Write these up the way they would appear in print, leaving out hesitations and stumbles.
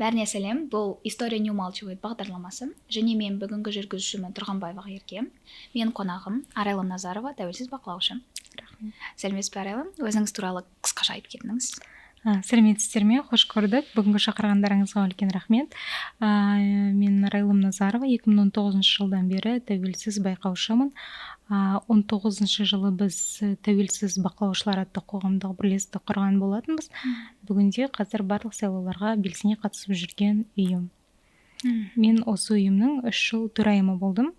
Бәріне сәлем, бұл «История не умалчивает» бағдарламасы. Және мен бүгінгі жүргізушімін Тұрғанбаева Ерке. Мен қонағым Арайлым Назарова, тәуелсіз бақылаушы. Сәлеметсіз бе, Арайлым? Өзіңіз туралы қысқаша айтып кетіңіз. Сәлеметсіздер ме? Қош көрдік. Бүгінгі шақырғандарыңызға үлкен рахмет. Мен Арайлым Назарова, 2019 жылдан бері тәуелсіз байқаушымын. 19 жылы біз тәуелсіз бақылаушылар атты қоғамдық бірлестік құрған болатынбыз. Бүгінде қазір барлық сайлауларға белсене қатысып жүрген ұйым. Мен осы ұйымның 3 жыл төрайымы болдым.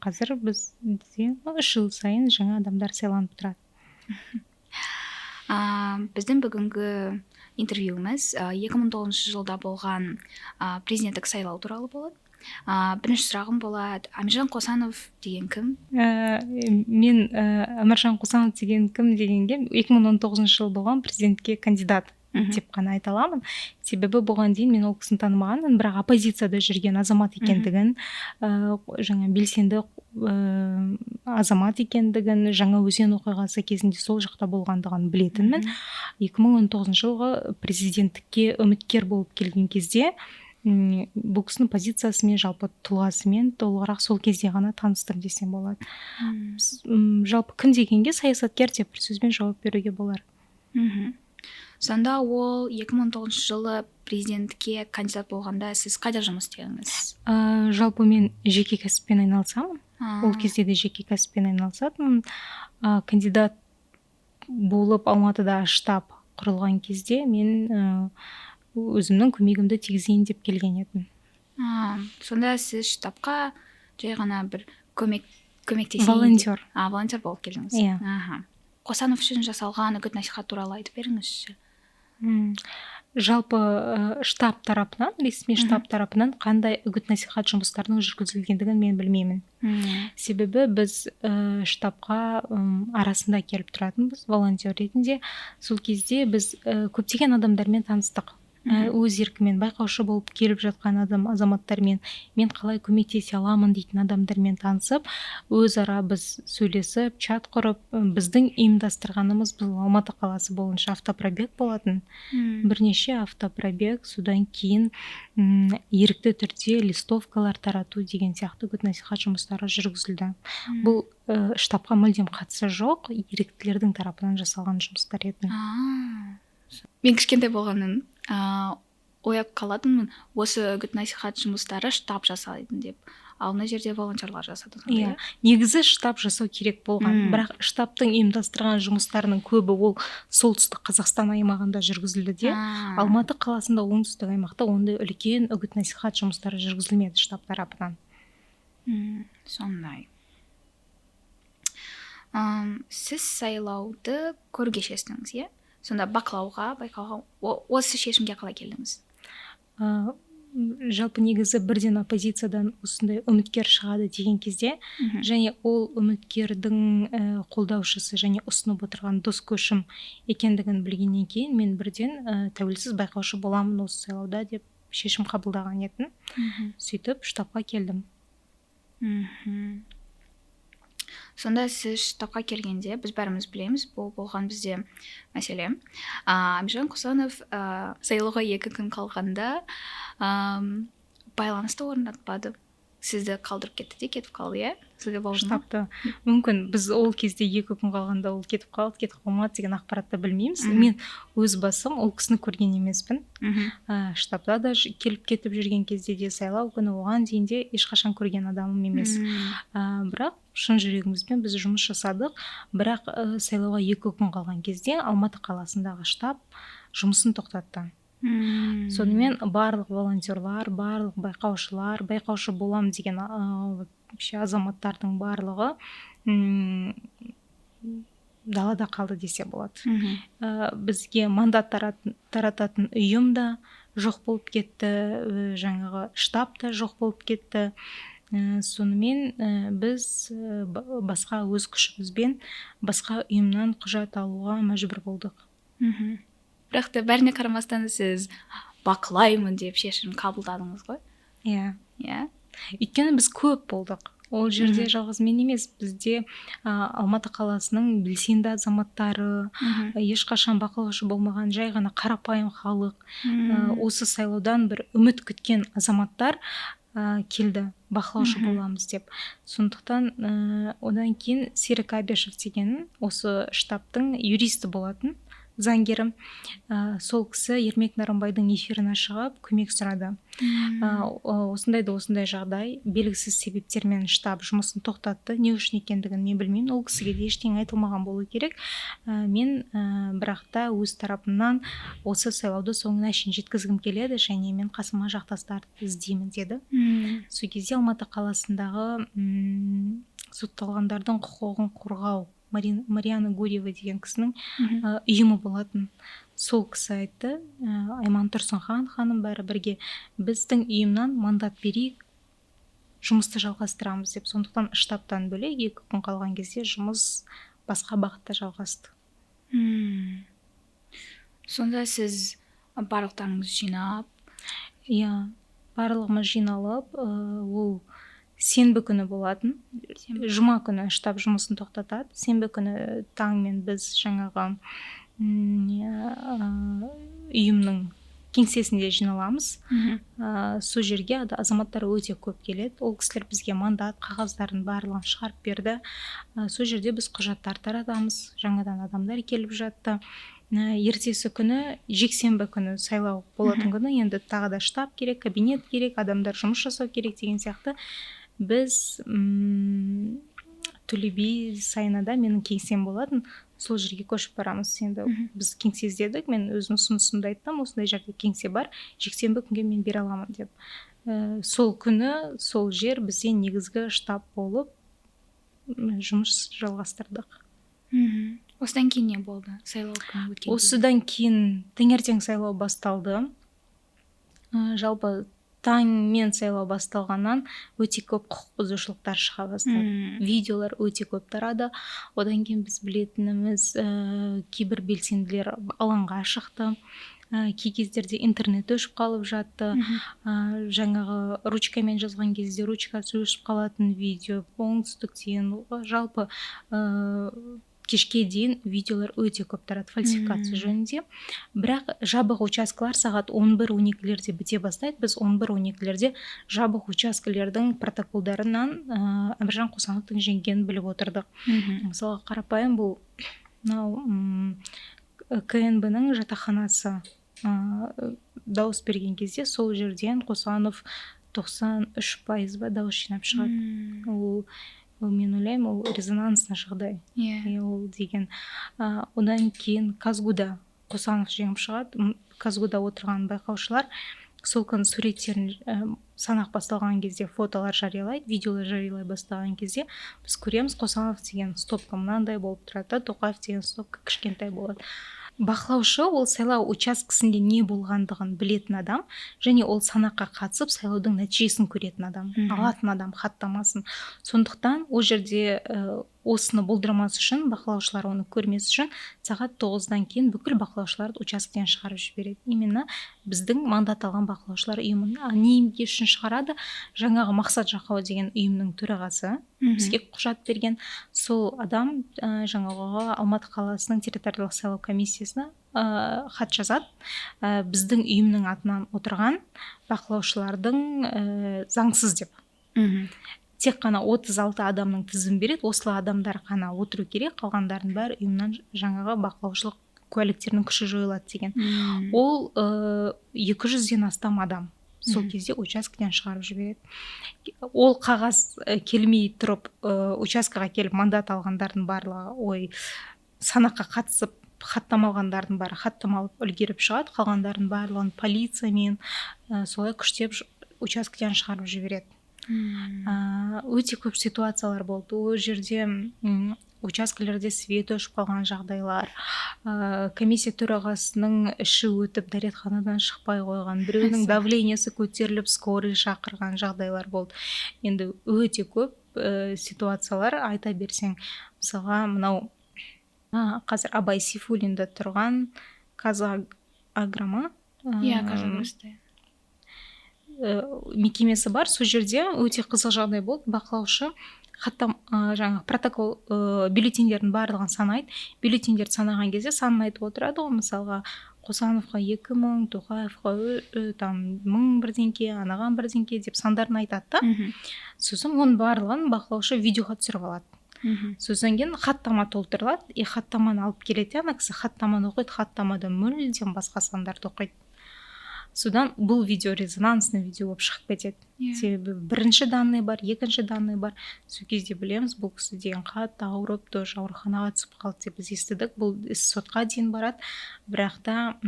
Қазір бізде 3 жыл сайын жаңа адамдар сайланып тұрады. Біздің бүгінгі интервьюіміз 2009 жылда болған президенттік сайлау туралы болады. Бірінші сұрағым болады, Әміржан Қосанов деген кім? Мен Әміржан Қосанов деген кім дегенге 2019 жылы болған президентке кандидат деп қана айта аламын. Себебі бұған дейін мен ол кісіні танымағанмын, бірақ оппозицияда жүрген азамат екендігін, жаңа белсенді азамат екендігін, жаңа өзен оқиғасы кезінде сол жақта болғандығын білетінмін. 2019 жылғы президенттікке үміткер болып келген кезде бұл кісінің позициясымен, жалпы тұлғасымен толығырақ сол кезде ғана таныстым десем болады. Жалпы кім дегенге саясаткер деп бір сөзбен жауап беруге болар. Сонда ол 2019 жылы президентке кандидат болғанда сіз қайда жұмыс істедіңіз? Жалпы мен жеке кәсіппен айналысамын. Ол кезде де жеке кәсіппен айналысатынмын. Кандидат болып Алматыда штаб құрылған кезде мен өзімнің көмегімді тигізейін деп келген едім. Сонда сіз штабқа жай ғана бір көмектесейін? Волонтер. Волонтер болып келдіңіз. Иә. Қосанов үшін жасалған үгіт насихат туралы айтып беріңізші. Жалпы штаб тарапынан, ресми штаб тарапынан қандай үгіт насихат жұмыстарының жүргізілгендігін мен білмеймін. Себебі біз штабқа арасында келіп тұратынбыз волонтер ретінде. Сол кезде біз көптеген адамдармен таныстық. Өз еркімен байқаушы болып келіп жатқан азаматтармен, мен қалай көмектесе аламын дейтін адамдармен танысып, өзара біз сөйлесіп, чат құрып, біздің ұйымдастырғанымыз бұл Алматы қаласы бойынша автопробег болатын. Бірнеше автопробег, содан кейін ерікті түрде листовкалар тарату деген сияқты үгіт насихат жұмыстары жүргізілді. Бұл штабқа мүлдем қатысы жоқ, еріктілердің тарапынан жасалған жұмыстар еді. Мен кішкентай болғаннан ойап қалатынмын, осы үгіт насихат жұмыстары штаб жасайтын деп. Ал мына жерде волонтерлар жасады. Иә, негізі штаб жасау керек болған. Бірақ штабтың ұйымдастырған жұмыстарының көбі ол солтүстік Қазақстан аймағында жүргізілді де, Алматы қаласында оңтүстік аймақта ондай үлкен үгіт насихат жұмыстары жүргізілмеді штаб тарапынан. Сондай. Сіз сайлауды көруге шестіңіз, иә? Сонда байқауға, осы шешімге қалай келдіңіз? Жалпы негізі бірден оппозициядан осындай үміткер шығады деген кезде, және ол үміткердің қолдаушысы және ұсынып отырған дос көшім екендігін білгеннен кейін мен бірден тәуелсіз байқаушы боламын осы сайлауда деп шешім қабылдаған едім. Сөйтіп штабқа келдім. Сонда сіз штабқа келгенде, біз бәріміз білеміз, бұл болған бізде мәселе. Әміржан Қосанов сайлауға 2 күн қалғанда байланысты орнатпады. Сізді қалдырып кетті де кетіп қалды, иә? Сізде болды ма? Штабты. Мүмкін біз ол кезде 2 күн қалғанда ол кетіп қалды, кетіп қалмады деген ақпаратты білмейміз. Мен өз басым ол кісіні көрген емеспін. Штабта да келіп кетіп жүрген кезде де сайлау күні оған дейін де ешқашан көрген адамым емес. Бірақ шын жүрегімізбен біз жұмыс жасадық. Бірақ сайлауға 2 күн қалған кезде Алматы қаласындағы штаб жұмысын тоқтатты. Сонымен барлық волонтерлар, барлық байқаушылар, байқаушы болам деген азаматтардың барлығы далада қалды десе болады. Бізге мандат тарататын ұйым да жоқ болып кетті, жаңағы штаб та жоқ болып кетті. Сонымен біз басқа өз күшімізбен басқа ұйымнан құжат алуға мәжбүр болдық. Бірақ та бәріне қарамастан сіз бақылаймын деп шешім қабылдадыңыз ғой? Иә. Иә. Өйткені біз көп болдық. Ол жерде жалғыз мен емес, бізде Алматы қаласының белсенді азаматтары, ешқашан бақылаушы болмаған жай ғана қарапайым халық, осы сайлаудан бір үміт күткен азаматтар келді, бақылаушы боламыз деп. Сондықтан одан кейін Серік Абешев деген осы штабтың юристі болатын, заңгері. Сол кісі Ермек Нарымбайдың эфиріне шығып көмек сұрады. Осындай жағдай, белгісіз себептермен штаб жұмысын тоқтатты. Не үшін екендігін мен білмеймін, ол кісіге де ештеңе айтылмаған болу керек. Мен бірақ та өз тарапымнан осы сайлауды соңына шейін жеткізгім келеді, және мен қасыма жақтастарды іздеймін деді. Сол кезде Алматы қаласындағы сотталғандардың құқығын қорғау Мариана Гурьева деген кісінің ұйымы болатын. Сол кісі айтты, Айман Тұрсынхан ханым бәрі бірге біздің ұйымнан мандат берейік, жұмысты жалғастырамыз деп. Сондықтан штабтан бөлек 2 күн қалған кезде жұмыс басқа бағытта жалғасты. Сонда сіз барлықтарыңыз жинап? Иә, барлығымыз жиналып, ол сенбі күні болатын. Жұма күні штаб жұмысын тоқтатады. Сенбі күні таңмен біз жаңағы ұйымның кеңсесінде жиналамыз. Сол жерге азаматтар өте көп келеді. Ол кісілер бізге мандат, қағаздарын барлығын шығарып берді. Сол жерде біз құжаттар таратамыз. Жаңадан адамдар келіп жатты. Ертесі күні, жексенбі күні сайлау болатын күні, енді тағы да штаб керек, кабинет керек, адамдар жұмыс жасау керек деген сияқты. Біз Төле би сайынада менің кеңсем болатын, сол жерге көшіп барамыз. Енді біз кеңсе іздедік, мен өзім ұсынысымды айттым, осындай жерде кеңсе бар, жексенбі күнге мен бере аламын деп. Сол күні, сол жер бізде негізгі штаб болып жұмыс жалғастырдық. Осыдан кейін не болды? Сайлау күні өткен? Осыдан кейін таңертең сайлау басталды. Жалпы таңмен сайлау басталғаннан өте көп құқық бұзушылықтар шыға бастады. Видеолар өте көп тарады. Одан кейін біз білетініміз кейбір белсенділер алаңға шықты. Кей кездерде интернет өшіп қалып жатты. Жаңағы ручкамен жазған кезде ручкасы өшіп қалатын видео. Оңтүстіктен жалпы кешке дейін видеолар өте көп тарады фальсификация жөнінде. Бірақ жабық учаскалар сағат 11-12-лерде біте бастайды. Біз 11-12-лерде жабық учаскалердің протоколдарынан Әміржан Қосановтың жеңгенін біліп отырдық. Мысалы қарапайым бұл КНБ-ның жатақханасы дауыс берген кезде сол жерден Қосанов 93% дауыс жинап шығады. Ол мен ойлаймын, ол резонансный жағдай. Ол деген. Одан кейін Казгуда Қосанов жеңіп шығады. Казгуда отырған байқаушылар сол күн суреттерін санақ басталған кезде фотолар жариялайды, видеолар жариялай бастаған кезде біз көреміз, Қосанов деген стопка мынандай болып тұрады, Тоқаев деген стопка кішкентай болады. Бақылаушы ол сайлау учаскесінде не болғандығын білетін адам, және ол санаққа қатысып сайлаудың нәтижесін көретін адам, алатын адам, хаттамасын. Сондықтан ол жерде осыны болдырмас үшін, бақылаушылар оны көрмес үшін сағат 9-дан кейін бүкіл бақылаушыларды учаскеден шығарып жібереді. Именно біздің мандат алған бақылаушылар ұйымын неге үшін шығарады? Жаңағы Мақсат Жақау деген ұйымның төрағасы бізге құжат берген. Сол адам жаңағы Алматы қаласының территориялық сайлау комиссиясына хат жазады. Біздің ұйымның атынан отырған бақылаушылардың заңсыз деп. Тек қана 36 адамның тізімін береді. Осылы адамдар қана отыру керек, қалғандардың бәрі ұйымнан жаңағы бақылаушылық куәліктерінің күші жойылады деген. Ол 200-ден астам адам сол кезде учаскеден шығарып жібереді. Ол қағаз келмей тұрып, учаскаға келіп мандат алғандардың барлығы, санаққа қатысып хаттама алғандардың бәрі хаттама алып үлгеріп шығады, қалғандардың барлығын полициямен солай күштеп учаскеден шығарып жібереді. Өте көп ситуациялар болды. Ол жерде учаскелерде свет өшіп қалған жағдайлар, комиссия төрағасының іші өтіп дәретханадан шықпай қойған, біреудің давлениесі көтеріліп скорый шақырған жағдайлар болды. Енді өте көп ситуациялар айта берсең, мысалға мынау қазір Абай Сейфуллинда тұрған Казагрома. Казагроста. мекемесі бар, сол жерде өте қызық жағдай болды. Бақылаушы жаңағы протокол бюллетендердің барлығын санайды. Бюллетендерді санаған кезде санын айтып отырады ғой, мысалға Қосановқа 2000, Тоқаевқа там 1000 бірдеңке, анаған бірдеңке деп сандарын айтады да. Сосын оның барлығын бақылаушы видеоға түсіріп алады. Содан кейін хаттама толтырылады, хаттаманы алып келеді, ана кісі хаттаманы оқиды, хаттамада мүлдем басқа сандарды оқиды. Содан бұл видео резонансный видео болып шығып кетеді. Себебі бірінші данный бар, екінші данный бар. Сол кезде білеміз, бұл кісі деген қатты ауырып, тоже ауруханаға түсіп қалды деп біз естідік. Бұл іс сотқа дейін барады. Бірақ та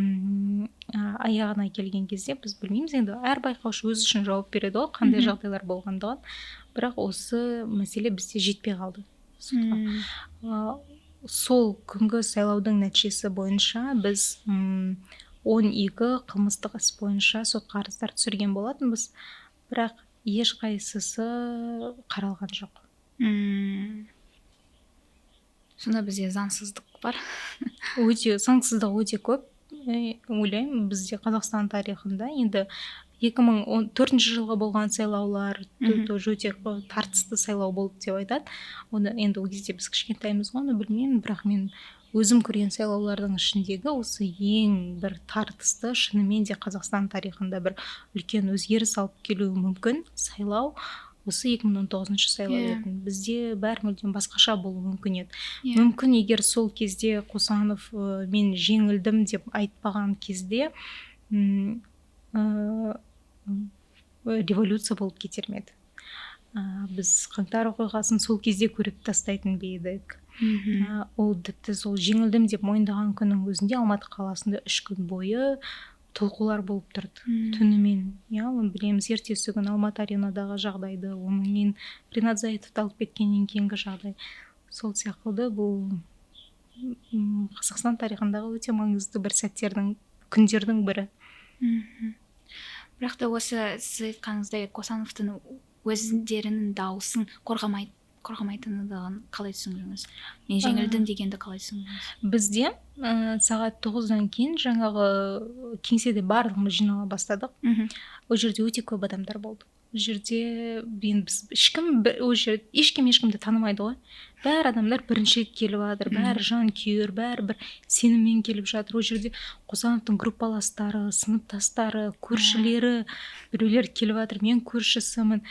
аяғына келген кезде біз білмейміз, енді әр байқаушы өзі үшін жауап береді ғой, қандай жағдайлар болғандығын. Бірақ осы мәселе бізде жетпей қалды сотқа. Сол күнгі сайлаудың нәтижесі бойынша біз 12 қылмыстық іс бойынша сотқа арыздар түсірген болатынбыз, бірақ ешқайсысы қаралған жоқ. Сонда бізде заңсыздық бар. Заңсыздық өте көп. Ойлаймын, бізде Қазақстан тарихында енді 2014 жылғы болған сайлаулар өте тартысты сайлау болды деп айтады. Оны енді ол кезде біз кішкентаймыз ғой, оны білмеймін, бірақ мен өзім көрген сайлаулардың ішіндегі осы ең бір тартысты, шынымен де Қазақстан тарихында бір үлкен өзгеріс алып келуі мүмкін сайлау осы 2019 сайлау еді. Бізде бәрі мүлдем басқаша болуы мүмкін еді. Мүмкін егер сол кезде Қосанов мен жеңілдім деп айтпаған кезде революция болып кетер ме еді. Біз қаңтар оқиғасын сол кезде көріп тастайтын бе едік. Ол тіпті сол жеңілдім деп мойындаған күннің өзінде Алматы қаласында 3 күн бойы толқулар болып тұрды. Түнімен, оны білеміз, ертесі күн Алматы аренадағы жағдайды, оның мен Ринат Зайытовты алып кеткеннен кейінгі жағдай. Сол сияқты бұл Қазақстан тарихындағы өте маңызды бір сәттердің, күндердің бірі. Бірақ та осы сіз айтқаныңыздай Қосановтың өздерінің дауысын қорғамайтындығын қалай түсіндіңіз? Мен жеңілдім дегенді қалай түсіндіңіз? Бізде сағат 9-дан кейін жаңағы кеңседе барлығымыз жинала бастадық. Ол жерде өте көп адамдар болды. Ол жерде ешкімді танымайды ғой. Бәрі адамдар бірінші келіп жатыр, бәрі жанкүйер, бәрі бір сеніммен келіп жатыр. Ол жерде Қосановтың группаластары, сыныптастары, көршілері, біреулер келіп жатыр, мен көршісімін.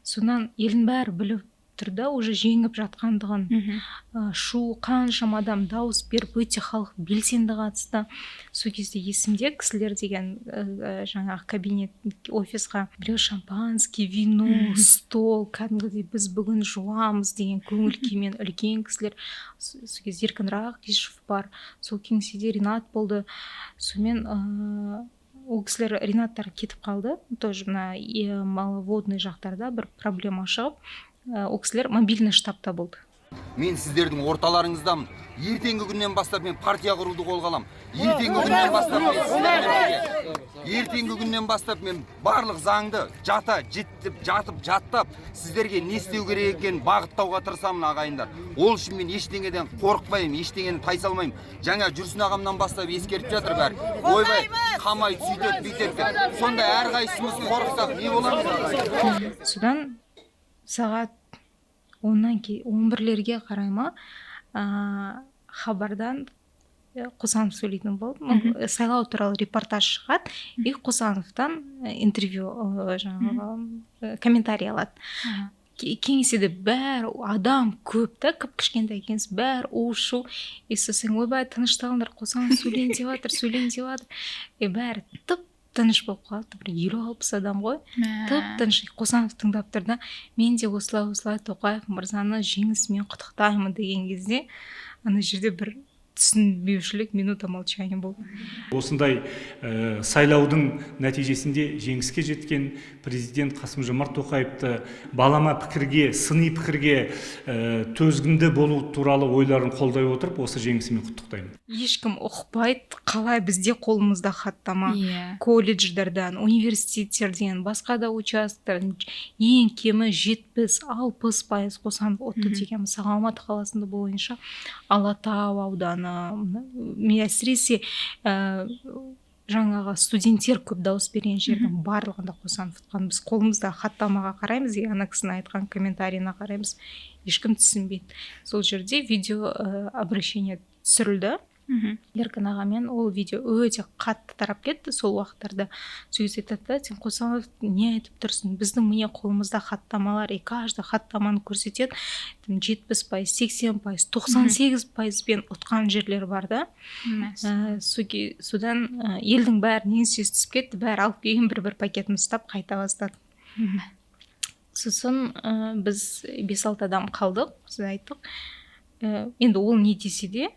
Сонан елдің бәрі біліп тұрда уже жеңіп жатқандығын, шу қаншама адам дауыс беріп, өте халық белсенді қатысты. Сол кезде есімде кісілер деген жаңағы кабинет офисқа біреу шампанский, вино, стол, кәдімгідей біз бүгін жуамыз деген көңіл күймен үлкен кісілер. Сол кезде Еркін Рақишев бар, сол кеңседе Ринат болды. Сонымен ол кісілер, Ринаттар кетіп қалды, тоже мына маловодный жақтарда бір проблема шығып, ол кісілер мобильный штабта болды. Мен сіздердің орталарыңыздамын. Ертеңгі күннен бастап мен партия құруды қолға аламын. Ертеңгі күннен бастап мен барлық заңды жатып жаттап сіздерге не істеу керек екенін бағыттауға тырысамын, ағайындар. Ол үшін мен ештеңеден қорықпаймын, ештеңені тайсалмаймын. Жаңа Жүрсін ағамнан бастап ескертіп жатыр бәрі. Ойбай, қамай сөйтеді, бүйтеді. Сонда әрқайсымыз қорықсақ не боламыз? Содан сағат 11-лерге қарайма хабардан Қосанов сөйлейтін болды. Сайлау туралы репортаж шығады, и Қосановтан интервью, жаңағы комментарий алады. Кеңседе бәрі адам көп та, кішкентай кеңес, бәрі у-шу. Сосын ойбай, тынышталыңдар, Қосанов сөйлейін деп жатыр. Бәрі тыныш болып қалды, бір 50-60 адам ғой. Тыныш Қосанов тыңдап тұрды. Мен де осылай Тоқаев мырзаны жеңісімен құттықтаймын деген кезде ана жерде бір түсінбеушілік, минута молчания болды. Осындай сайлаудың нәтижесінде жеңіске жеткен президент Қасым-Жомарт Тоқаевты балама пікірге, сыни пікірге төзгінді болу туралы ойларын қолдай отырып, осы жеңісімен құттықтаймын. Ешкім ұқпайды, қалай бізде қолымызда хаттама, колледждерден, университеттерден, басқа да участоктерден ең кемі 70-60% Қосанов отты деген, мысалы Алматы қаласында бойынша Алатау ауданы, әсіресе жаңағы студенттер көп дауыс берген жердің барлығында Қосанов ұтқан. Біз қолымызда хаттамаға қараймыз, ана кісінің айтқан комментарийіне қараймыз, ешкім түсінбейді. Сол жерде видео обращение түсірілді. Еркін ағамен ол видео өте қатты тарап кетті сол уақыттарда. Сөз айтады да, сен Қосанов не айтып тұрсың? Біздің міне қолымызда хаттамалар, и каждый хаттаманы көрсетеді. 70%, 80%, 98%-пен ұтқан жерлер бар да. Содан елдің бәрі сөз түсіп кетті, бәрі алып келген бір пакетін ұстап қайта бастады. Сосын біз 5-6 адам қалдық, біз айттық. Енді ол не десе де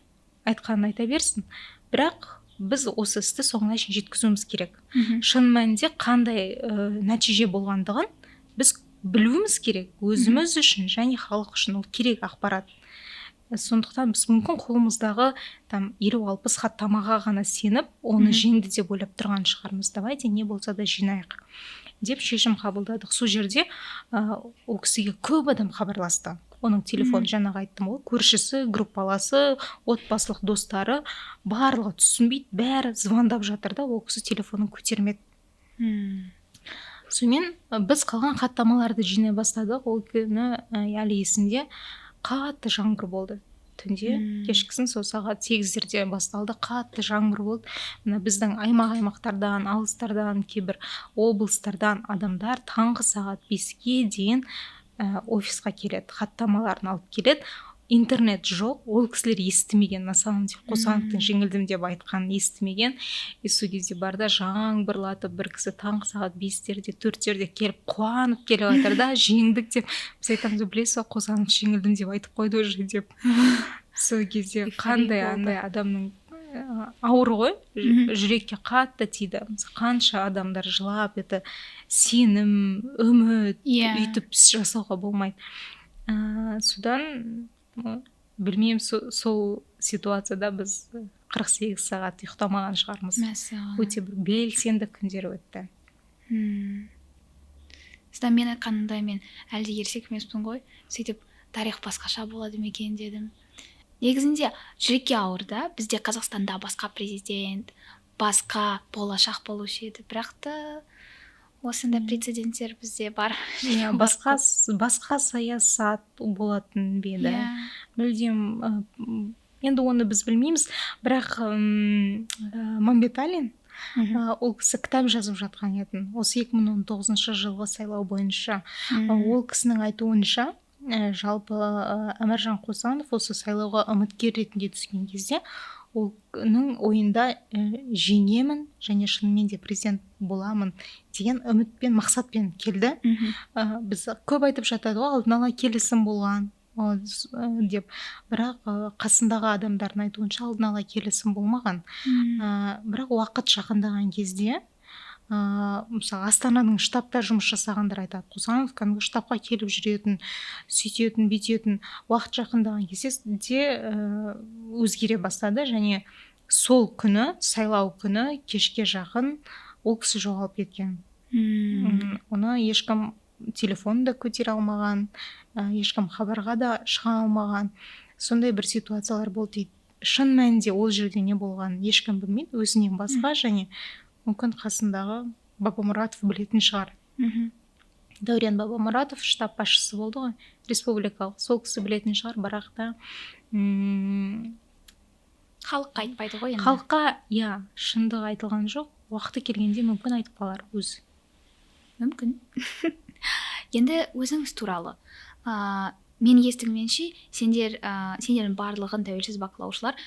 айтқанын айта берсін, бірақ біз осы істі соңына шейін жеткізуіміз керек. Шын мәнінде қандай нәтиже болғандығын біз білуіміз керек, өзіміз үшін және халық үшін. Ол керек ақпарат. Сондықтан біз мүмкін қолымыздағы 50-60 хаттамаға ғана сеніп, оны жеңді деп ойлап тұрған шығармыз. Давайте не болса да жинайық деп шешім қабылдадық. Сол жерде ол кісіге көп адам хабарласты. Оның телефон, жаңағы айттым ғой, көршісі, группаласы, отбасылық достары барлығы түсінбейді, бәрі звондап жатыр да, ол кісі телефонын көтермеді. Сонымен біз қалған хаттамаларды жинай бастадық. Ол күні әлі есімде қатты жаңбыр болды. Түнде кешкісін сол сағат 8-дерде басталды, қатты жаңбыр болды. Мына біздің аймақтардан, алыстардан, кейбір облыстардан адамдар таңғы сағат 5-ге дейін офисқа келеді, хаттамаларын алып келеді. Интернет жоқ, ол кісілер естімеген, на самом деле Қосановтың жеңілдім деп айтқанын естімеген. Сол кезде барда жаңбырлатып, бір кісі таңғы сағат 5-дерде, 4-дерде келіп қуанып келіп жатыр да, жеңдік деп. Біз айтамыз, білесіз ба, Қосанов жеңілдім деп айтып қойды уже деп. Сол кезде қандай адамның ауыр ғой, жүрекке қатты тиді. Қанша адамдар жылап, это сенім, үміт, үйтіп жасауға болмайды. Содан білмеймін, сол ситуацияда біз 48 сағат ұйықтамаған шығармыз. Өте бір белсенді күндер өтті. Содан мен айтқанымда мен әлде ерсек емеспін ғой, сөйтіп тарих басқаша болады ма екен дедім. Негізінде жүрекке ауыр да, бізде Қазақстанда басқа президент, басқа болашақ болушы еді, бірақ та осындай прецеденттер бізде бар. Басқа саясат болатын беді. Мүлдем, енді оны біз білмейміз, бірақ Мамбеталин ол кісі кітап жазып жатқан еді. Осы 2019 жылғы сайлау бойынша. Ол кісінің айтуынша, жалпы Әміржан Қосанов осы сайлауға үміткер ретінде түскен кезде оның ойында жеңемін және шынымен де президент боламын деген үмітпен, мақсатпен келді. Біз көп айтып жатады ғой, алдын ала келісім болған деп, бірақ қасындағы адамдардың айтуынша алдын ала келісім болмаған. Бірақ уақыт жақындаған кезде мысалы Астананың штабта жұмыс жасағандар айтады, Қосанов кәдімгі штабқа келіп жүретін, сөйтетін, бүйтетін. Уақыт жақындаған кезде өзгере бастады, және сол күні, сайлау күні кешке жақын ол кісі жоғалып кеткен. Оны ешкім телефон да көтере алмаған, ешкім хабарға да шыға алмаған. Сондай бір ситуациялар болды дейді. Шын мәнінде ол жерде не болған ешкім білмейді, өзінен басқа, және мүмкін қасындағы Бабамұратов білетін шығар. Дәурен Бабамұратов штаб басшысы болды ғой, республикалық, сол кісі білетін шығар, бірақ та халыққа айтпайды ғой енді. Халыққа шындық айтылған жоқ, уақыты келгенде мүмкін айтып қалар өзі. Мүмкін. Енді өзіңіз туралы мен естігенше сендердің барлығын тәуелсіз бақылаушылар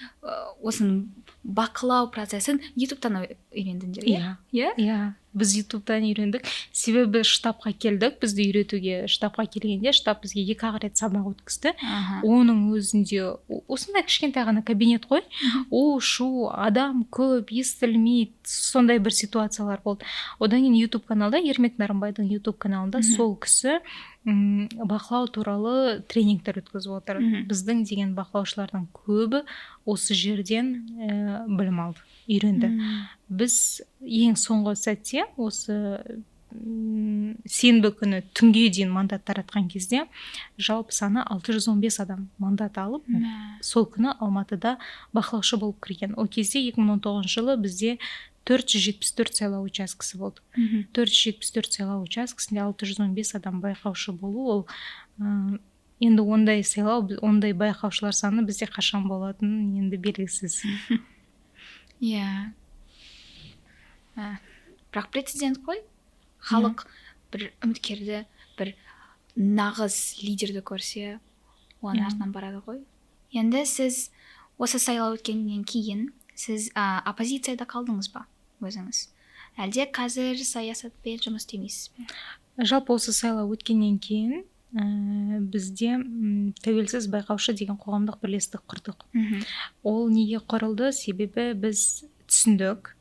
осының бақылау процесін ютубтан үйрендіңдер, иә? Біз ютубтан үйрендік, себебі штабқа келдік, бізді үйретуге. Штабқа келгенде штаб бізге 2 рет сабақ өткізді. Оның өзінде осындай кішкентай ғана кабинет қой, шу, адам көп, естілмейді, сондай бір ситуациялар болды. Одан кейін ютуб каналда, Ермек Нарымбайдың ютуб каналында сол кісі бақылау туралы тренингтер өткізіп отыр. Біздің деген бақылаушылардың көбі осы жерден білім алды, үйренді. Біз ең соңғы сәтте осы сенбі күні түнге дейін мандат таратқан кезде жалпы саны 615 адам мандат алып, сол күні Алматыда бақылаушы болып кірген. Ол кезде 2019 жылы бізде 474 сайлау учаскесі болды. 474 сайлау учаскесінде 615 адам байқаушы болу, ол енді ондай сайлау, ондай байқаушылар саны бізде қашан болатыны енді белгісіз. Иә. Бірақ президент қой, халық бір үміткерді, бір нағыз лидерді көрсе, оның артынан барады ғой. Енді сіз осы сайлау өткеннен кейін сіз оппозицияда қалдыңыз ба өзіңіз? Әлде қазір саясатпен жұмыс істемейсіз бе? Жалпы осы сайлау өткеннен кейін бізде тәуелсіз байқаушы деген қоғамдық бірлестік құрдық. Ол неге құрылды? Себебі біз түсіндік,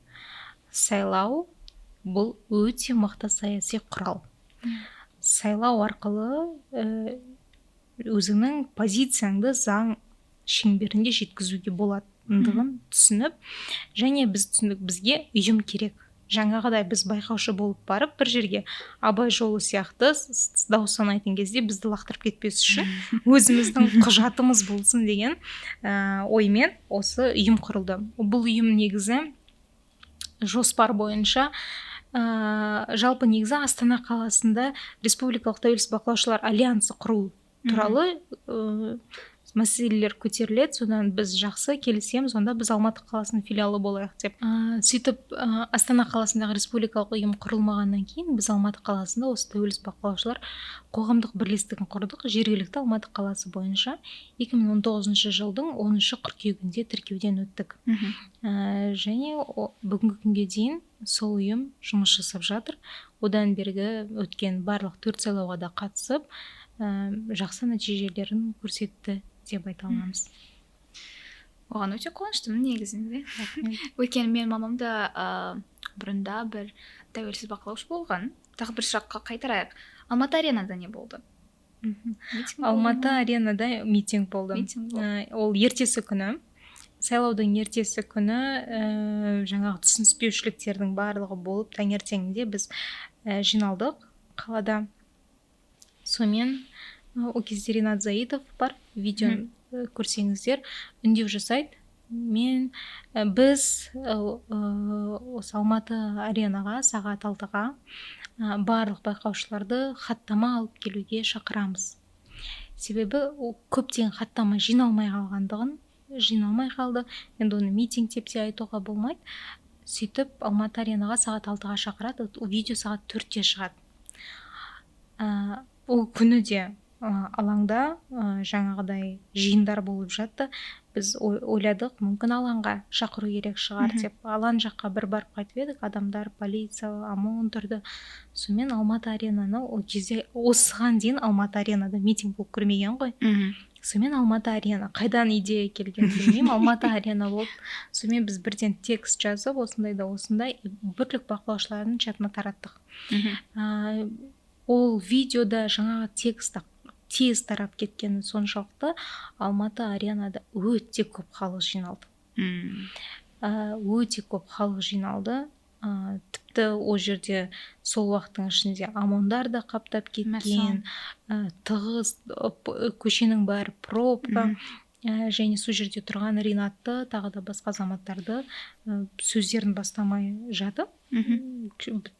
сайлау бұл өте мықты саяси құрал. Сайлау арқылы өзіңнің позицияңды заң шеңберінде жеткізуге болатындығын түсініп, және біз түсіндік, бізге ұйым керек. Жаңағыдай біз байқаушы болып барып бір жерге абай жолы сияқты дауыс санайтын кезде бізді лақтырып кетпес үшін өзіміздің құжатымыз болсын деген оймен осы ұйым құрылды. Бұл ұйым негізі жоспар бойынша жалпы негізі Астана қаласында Республикалық тәуелсіз бақылаушылар альянсы құру туралы мәселелер көтеріледі, содан біз жақсы келісеміз, онда біз Алматы қаласының филиалы болайық деп. Сөйтіп Астана қаласындағы республикалық ұйым құрылмағаннан кейін біз Алматы қаласында осы тәуелсіз бақылаушылар қоғамдық бірлестігін құрдық. Жергілікті Алматы қаласы бойынша 2019 жылдың 10 қыркүйегінде тіркеуден өттік. Және бүгінгі күнге дейін сол ұйым жұмыс жасап жатыр. Одан бергі өткен барлық 4 сайлауға да қатысып, жақсы нәтижелерін көрсетті деп айта аламыз. Оған өте қуаныштымын негізінде. Өйткені мен мамамда бұрында бір тәуелсіз бақылаушы болған. Тағы бір сұраққа қайтарайық. Алматы аренада не болды? Алматы аренада митинг болды. Ол ертесі күні. Сайлаудың ертесі күні жаңағы түсініспеушіліктердің барлығы болып, таңертеңінде біз жиналдық қалада. Сонымен о кезде Ринат Заитов бар, видеоны көрсеңіздер, үндеу жасайды. Біз осы Алматы аренаға сағат 6-ға барлық байқаушыларды хаттама алып келуге шақырамыз. Себебі көптеген хаттама жиналмай қалды. Енді оны митинг деп те айтуға болмайды. Сөйтіп Алматы аренаға сағат 6-ға шақырады, видео сағат 4-те шығады. Ол күні де алаңда жаңағыдай жиындар болып жатты. Біз ойладық, мүмкін алаңға шақыру керек шығар деп. Алаң жаққа бір барып қайтып едік, адамдар, полиция, ОМОН тұрды. Сонымен Алматы аренаны ол кезде, осыған дейін Алматы аренада митинг болып көрмеген ғой. Сонымен Алматы арена, қайдан идея келген білмеймін, Алматы арена болып. Сонымен біз бірден текст жазып, осындай бірлік бақылаушылардың чатына тараттық. Ол видеода жаңағы текст тез тарап кеткені соншалықты Алматы аренада өте көп халық жиналды. Тіпті о жерде сол уақыттың ішінде ОМОНдар да қаптап кеткен, тығыз көшенің бәрі пробка, және сол жерде тұрған Ринатты, тағы да басқа азаматтарды сөздерін бастамай жатып,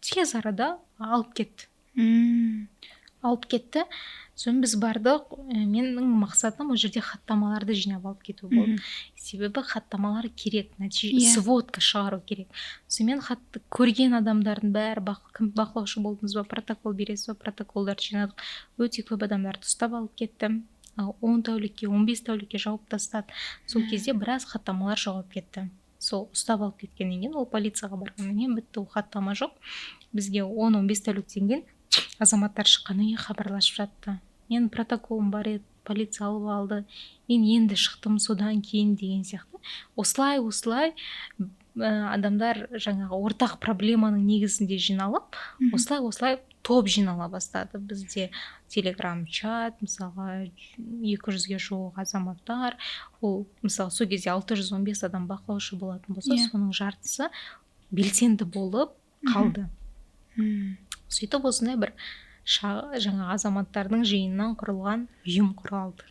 тез арада алып кетті. Соны біз бардық, менің мақсатым о жерде хаттамаларды жинап алып кету болды. Себебі хаттамалар керек, сводка шығару керек. Сонымен көрген адамдардың бәрі бақылаушы болдыңыз ба, протокол бересіз ба, протоколдарды жинадық. Өте көп адамдарды ұстап алып кеттім. 10 тәулікке, 15 тәулікке жауып тастады. Сол кезде біраз хаттамалар жоғалып кетті. Сол ұстап алып кеткеннен кейін, ол полицияға барғаннан кейін бітті, ол хаттама жоқ. Бізге 10-15 тәуліктен кейін азаматтар шыққаннан кейін хабарласып жатты. Мен протоколым бар еді, полиция алып алды. Мен енді шықтым содан кейін деген сияқты. Осылай адамдар жаңағы ортақ проблеманың негізінде жиналып, осылай топ жинала бастады. Бізде телеграм чат, мысалға 200-ге жуық азаматтар, ол мысалы сол кезде 615 адам бақылаушы болатын болса, соның жартысы белсенді болып қалды. Сөйтіп осындай бір жаңа азаматтардың жиынынан құрылған ұйым құралды.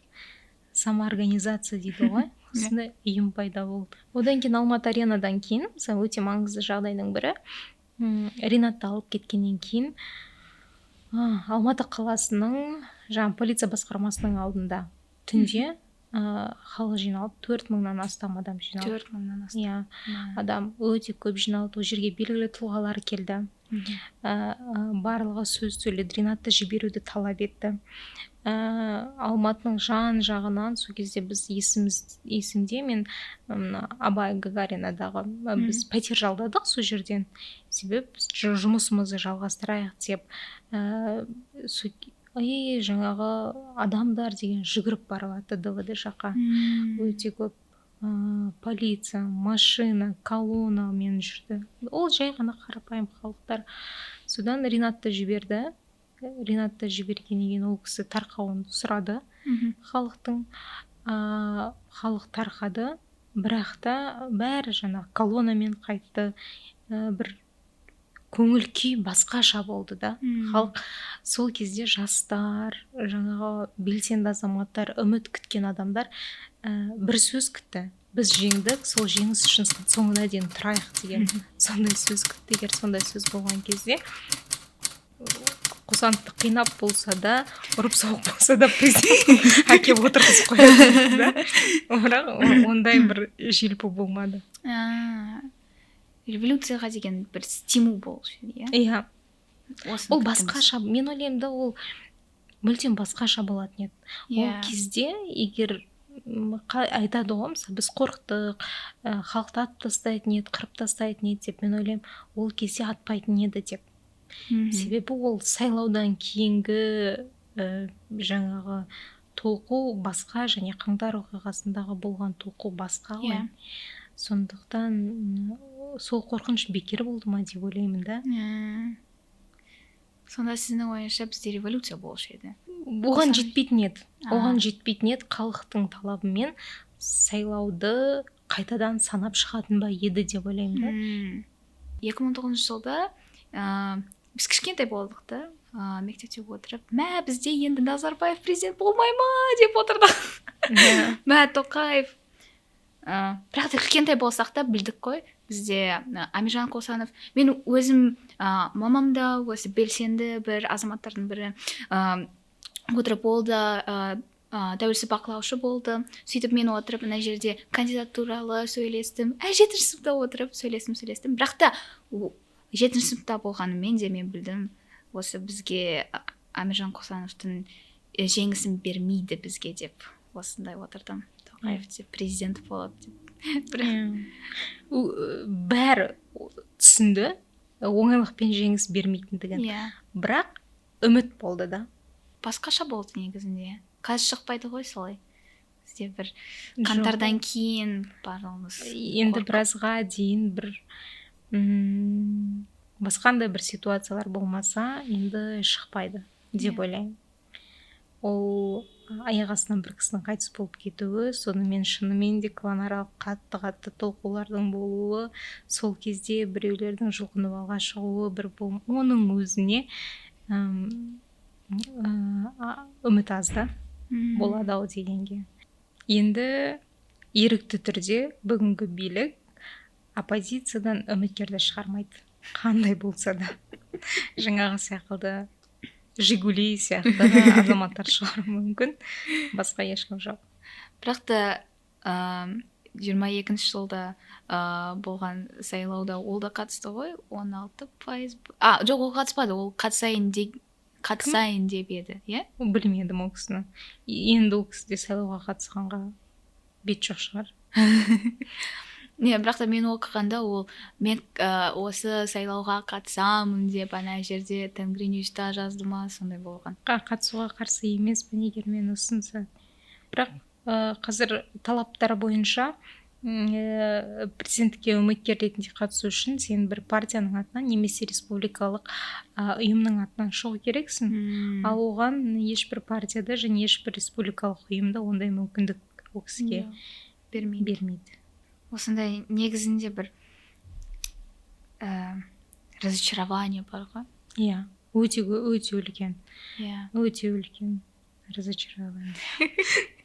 Самоорганизация дейді ғой, осындай ұйым пайда болды. Одан кейін Алматы аренадан кейін мысалы өте маңызды жағдайдың бірі, Ринатты алып кеткеннен кейін Алматы қаласының жаңа полиция басқармасының алдында түнде халық жиналып 4.000-нан астам адам жиналды. 4.000-нан астам. Иә, адам өте көп жиналды. Ол жерге белгілі тұлғалар келді. Барлығы сөз сөйледі, Ринатты жіберуді талап етті. Алматының жан жағынан сол кезде біз есімде мен Абай Гагаринадағы біз пәтер жалдадық сол жерден. Себебі біз жұмысымызды жалғастырайық деп жаңағы адамдар деген жүгіріп барыватты ДВД жаққа. Өте көп полиция, машина, колоннамен жүрді. Ол жай ғана қарапайым халықтар. Содан Ринатты жіберді. Ринатты жібергеннен кейін ол кісі тарқауын сұрады халықтың. Халық тарқады, бірақ та бәрі жаңа колоннамен қайтты. Бір көңіл күй басқаша болды да. Халық сол кезде жастар, жаңағы белсенді азаматтар, үміт күткен адамдар бір сөз күтті. Біз жеңдік, сол жеңіс үшін соңына дейін тұрайық деген сондай сөз күтті. Егер сондай сөз болған кезде Қосановты қинап болса да, ұрып соғып болса да президент әкеп отырғызып қояды да. Бірақ ондай бір желпі болмады. Революцияға деген бір стимул болушы еді, иә? Ол басқаша, мен ойлаймын да, ол мүлдем басқаша болатын еді. Ол кезде егер айтады ғой, мысалы біз қорықтық, халықты атып тастайтын еді, қырып тастайтын еді деп, мен ойлаймын, ол кезде атпайтын еді деп. Себебі ол сайлаудан кейінгі жаңағы толқу басқа, және қаңтар оқиғасындағы болған толқу басқа ғой. Сондықтан сол қорқыныш бекер болды ма деп ойлаймын да. Сонда сіздің ойыңызша бізде революция болушы еді? Оған жетпейтін еді. Оған жетпейтін еді, халықтың талабымен сайлауды қайтадан санап шығатын ба еді деп ойлаймын да. 2009 жылда біз кішкентай болдық та, мектепте отырып, бізде енді Назарбаев президент болмай ма деп отырдық. Тоқаев. Бірақ та кішкентай болсақ та білдік қой, бізде Амиржан Қосанов, мен өзім мамамда осы белсенді бір азаматтардың бірі отырып болды, тәуелсіз бақылаушы болды. Сөйтіп мен отырып мына жерде кандидат туралы сөйлестім. 7-ші сыныпта отырып сөйлестім. Бірақ та 7-ші сыныпта болғанымен де мен білдім, осы бізге Амиржан Қосановтың жеңісін бермейді бізге деп осындай отырдым. Тоқаев деп президент болады деп. Бәрі түсінді оңайлықпен жеңіс бермейтіндігін. Бірақ үміт болды да. Басқаша болды негізінде. Қазір шықпайды ғой солай. Сізде бір қаңтардан кейін барлығымыз. Енді біразға дейін бір басқандай бір ситуациялар болмаса, енді шықпайды деп ойлаймын. Ол аяқ астынан бір кісінің қайтыс болып кетуі, сонымен шынымен де кланаралық қатты толқулардың болуы, сол кезде біреулердің жұлқынып алға шығуы бір оның өзіне үміт аз да болады ау дегенге. Енді ерікті түрде бүгінгі билік оппозициядан үміткерді шығармайды. Қандай болса да. Жаңағы сияқты Жигули сияқты азаматтар шығару мүмкін. Басқа ешкім жоқ. Бірақ та 22-ші жылда болған сайлауда ол да қатысты ғой, 16%. Жоқ, ол қатыспады, ол қатысайын деп еді, иә? Білмедім ол кісіні. Енді ол кісі де сайлауға қатысқанға бет жоқ шығар. Бірақ та мен оқығанда ол мен осы сайлауға қатысамын деп ана жерде Тенгринюста жазды ма, сондай болған. Қатысуға қарсы емеспін егер мен ұсынса. Бірақ қазір талаптар бойынша президентке үміткер ретінде қатысу үшін сен бір партияның атынан немесе республикалық ұйымның атынан шығу керексің. Ал оған ешбір партияда және ешбір республикалық ұйымда ондай мүмкіндік ол кісіге бермейді. Осындай негізінде бір разочарование бар ғой. Иә, өте үлкен. Иә. Өте үлкен разочарование.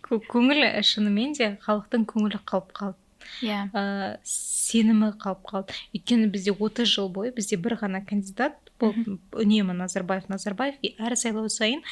көңіл шынымен де халықтың көңілі қалып қалды. иә Сенімі қалып қалды. Өйткені бізде 30 жыл бойы бізде бір ғана кандидат болып үнемі Назарбаев, и әр сайлау сайын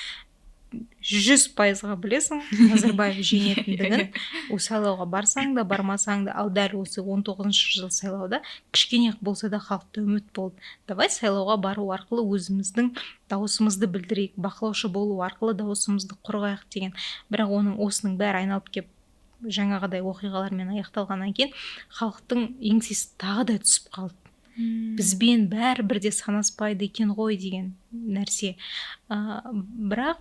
100%-ға білесің Назарбаев жеңетіндігін. Ол сайлауға барсаң да бармасаң да, ал дәл осы 19-шы жыл сайлауда кішкене болса да халықта үміт болды. Давай сайлауға бару арқылы өзіміздің дауысымызды білдірейік, бақылаушы болу арқылы дауысымызды қорғайық деген. Бірақ осының бәрі айналып кеп жаңағыдай оқиғалармен аяқталғаннан кейін халықтың еңсесі тағы да түсіп қалды. Бізбен бәрібір де санаспайды екен ғой деген нәрсе. Бірақ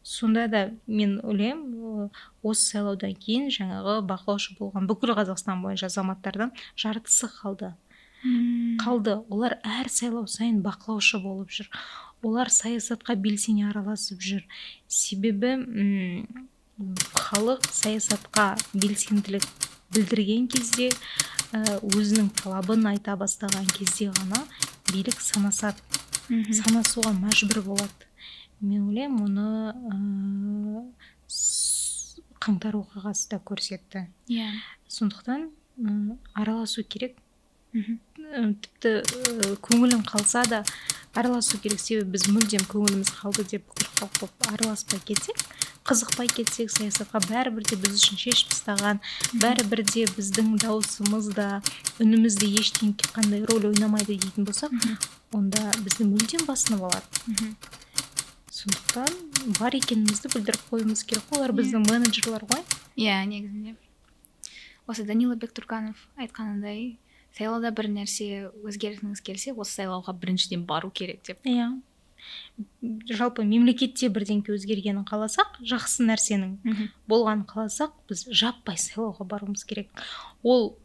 сонда да мен ойлаймын, осы сайлаудан кейін жаңағы бақылаушы болған бүкіл Қазақстан бойынша азаматтардан жартысы қалды. Олар әр сайлау сайын бақылаушы болып жүр. Олар саясатқа белсене араласып жүр. Себебі халық саясатқа белсенділік білдірген кезде, өзінің талабын айта бастаған кезде ғана билік санасады, санасуға мәжбүр болады. Мен ойлаймын, оны қаңтар оқиғасы да көрсетті. Сондықтан араласу керек. Тіпті көңілің қалса да араласу керек. Себебі біз мүлдем көңіліміз қалды деп араласпай кетсек, қызықпай кетсек, саясатқа бәрібір де біз үшін шешіп тастаған, бәрібір де біздің дауысымыз да, үніміз де ештеңеге қандай рөл ойнамайды дейтін болсақ, онда бізді мүлдем басынып алады. Сондықтан бар екенімізді білдіріп қоюымыз керек. Олар біздің менеджерлар ғой. Негізінде осы Данила Бектурганов айтқанындай, сайлауда бір нәрсе өзгерткіңіз келсе, осы сайлауға біріншіден бару керек деп. Жалпы мемлекетте бірдеңке өзгергенін қаласақ, жақсы нәрсенің болғанын қаласақ, біз жаппай сайлауға баруымыз керек. Ол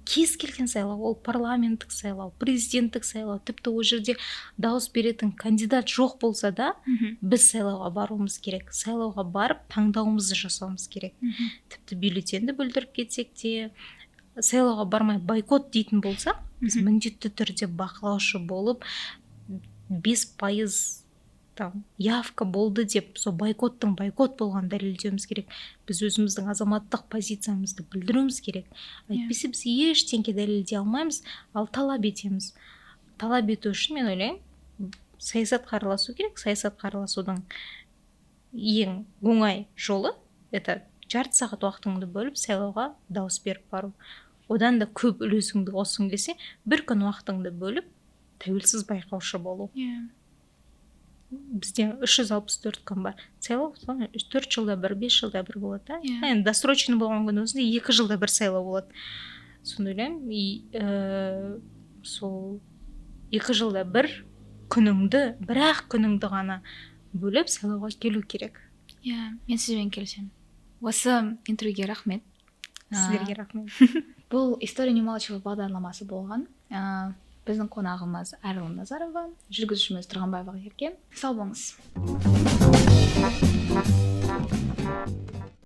кез келген сайлау, ол парламенттік сайлау, президенттік сайлау, тіпті ол жерде дауыс беретін кандидат жоқ болса да, біз сайлауға баруымыз керек. Сайлауға барып, таңдауымызды жасауымыз керек. Тіпті бюллетенді бүлдіріп кетсек те, сайлауға бармай бойкот дейтін болса, біз міндетті түрде бақылаушы болып, 5% явка болды деп, сол бойкот болған дәлелдеуіміз керек. Біз өзіміздің азаматтық позициямызды білдіруіміз керек. Әйтпесе біз ештеңке дәлелдей алмаймыз, ал талап етеміз. Талап ету үшін мен ойлаймын, саясатқа араласу керек. Саясатқа араласудың ең оңай жолы это жарты сағат уақытыңды бөліп сайлауға дауыс беріп бару. Одан да көп үлесіңді қосқың келсе, бір күн уақытыңды бөліп тәуелсіз байқаушы болу. Бізде 364 күн бар. Сайлау 4 жылда бір, 5 жылда бір болады. Досрочный болған күн өзінде 2 жылда бір сайлау болады. Соны ойлаймын, сол 2 жылда бір бірақ күніңді ғана бөліп сайлауға келу керек. Мен сізбен келісемін. Осы интервьюге рахмет. Сіздерге рахмет. Бұл «История Неумалчивой» бағдарламасы болған. Біздің қонағымыз Арайлым Назарова, жүргізушіміз Тұрғанбаева Ерке. Сау болыңыз.